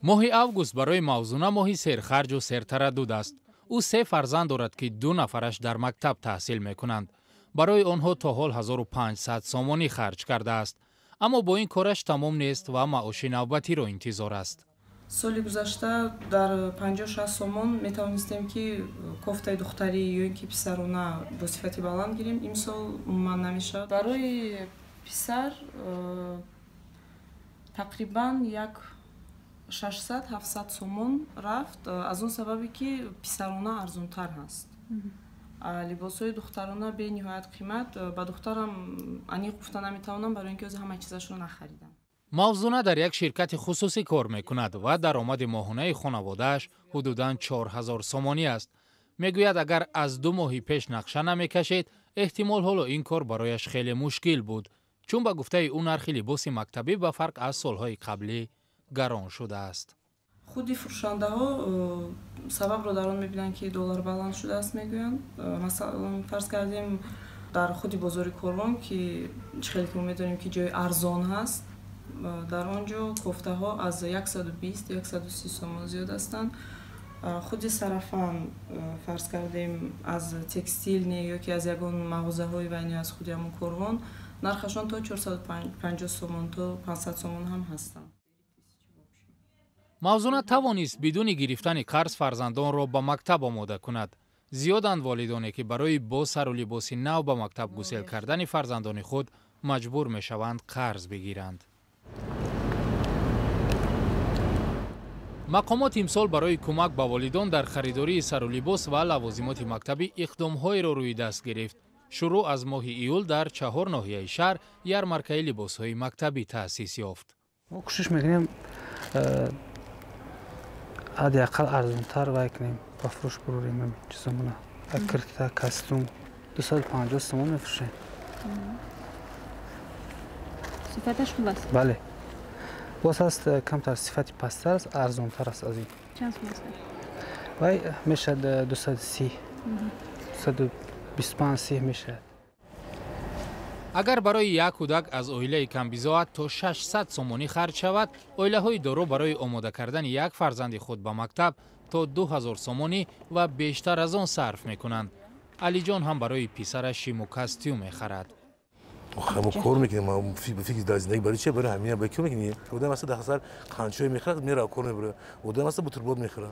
моҳи август барои мавзуна моҳи серхарҷу сертараддуд аст. ӯ 3 фарзанд дорад ки 2 нафараш дар мактаб таҳсил мекунанд. барои онҳо то ҳол 1500 сомонӣ харҷ кардааст. аммо бо ин кораш тамом нест ва маоши навбатиро интизор аст. соли гузашта дар 50-60 сомон метавонистем ки кофтаи духтарӣ ё ин ки писарона бо сифати баланд гирем. имсол умуман намешавад. барои писар тақрибан як 600-700 сомон рафт, аз он сабаби ки писарона арзонтар ҳаст. либосҳои духтарона бениҳоят қимат. ба духтарам аниқ гуфта наметавонам, барои ин ки ӯзи ҳама чизашро нахаридам. мавзуна дар як ширкати хусусӣ кор мекунад ва даромади моҳонаи хонаводааш ҳудудан 4000 сомонӣ аст. мегӯяд агар аз 2 моҳи пеш нақша намекашед, эҳтимол ҳоло ин кор барояш хеле мушкил буд, чун ба гуфтаи ӯ нархи либоси мактабӣ ба фарқ аз солҳои қаблӣ гарон шудааст. худи фурӯшандаҳо сабабро дар он мебинанд ки доллар баланд шудааст мегӯянд. масалан фарз кардем дар худи бозори Корвон ки хеле ки мо медонем ки ҷои арзон ҳаст, дар он ҷо кофтаҳо аз 120-130 сомон зиёд ҳастанд. худи Сарафан фарз кардем аз текстилне ё ки аз ягон мағозаҳои вайне аз худи ҳамон Корвон нархашон то 450 сомон то 500 сомон ҳам ҳастанд. мавзуна тавонист бидуни гирифтани қарз фарзандонро ба мактаб омода кунад. зиёданд волидоне ки барои бо сару либоси нав ба мактаб гусел кардани фарзандони худ маҷбур мешаванд қарз бигиранд. мақомот имсол барои кӯмак ба волидон дар харидории сару либос ва лавозимоти мактабӣ иқдомҳоеро рӯи даст гирифт. шурӯъ аз моҳи июл дар 4 ноҳияи шаҳр ярмаркаи либосҳои мактабӣ таъсис ёфт. мо кӯшиш мекунем ҳадиақал арзонтар вай кунем ба фурӯш бурорем чизомона. кирта костюм 250 сомон мефурӯшем. сифаташ хуб аст? бале. боз аст камтар сифати пасттар аст, арзонтар аст аз ин. чанд сом аст? вай мешад 230 125 мешад. агар барои як кӯдак аз оилаи камбизоат то 600 сомонӣ харҷ шавад, оилаҳои доро барои омода кардани як фарзанди худ ба мактаб то 2000 сомонӣ ва бештар аз он сарф мекунанд. алиҷон ҳам барои писараш шиму костюм мехарад. ما کار میکنیم ما فکر در زندگی برای چه برای همین برای کی میکنیم خدا مثلا دختر قانچوی میخره میره کار میبره خدا مثلا بوتربرود میخره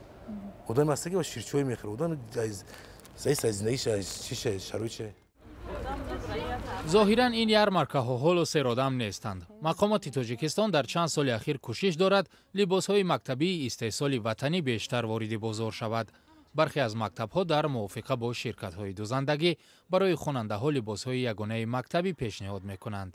خدا مثلا که با شیرچوی میخره خدا زای زندگیش چیشه شروعشه ظاهراً این ярмаркаҳо ҳолу серодам нестанд. мақомоти тоҷикистон дар чанд соли ахир кӯшиш дорад либосҳои мактабии истеҳсоли ватанӣ бештар вориди бозор шавад. бархе аз мактабҳо дар мувофиқа бо ширкатҳои дузандагӣ барои хонандаҳо либосҳои ягонаи мактабӣ пешниҳод мекунанд.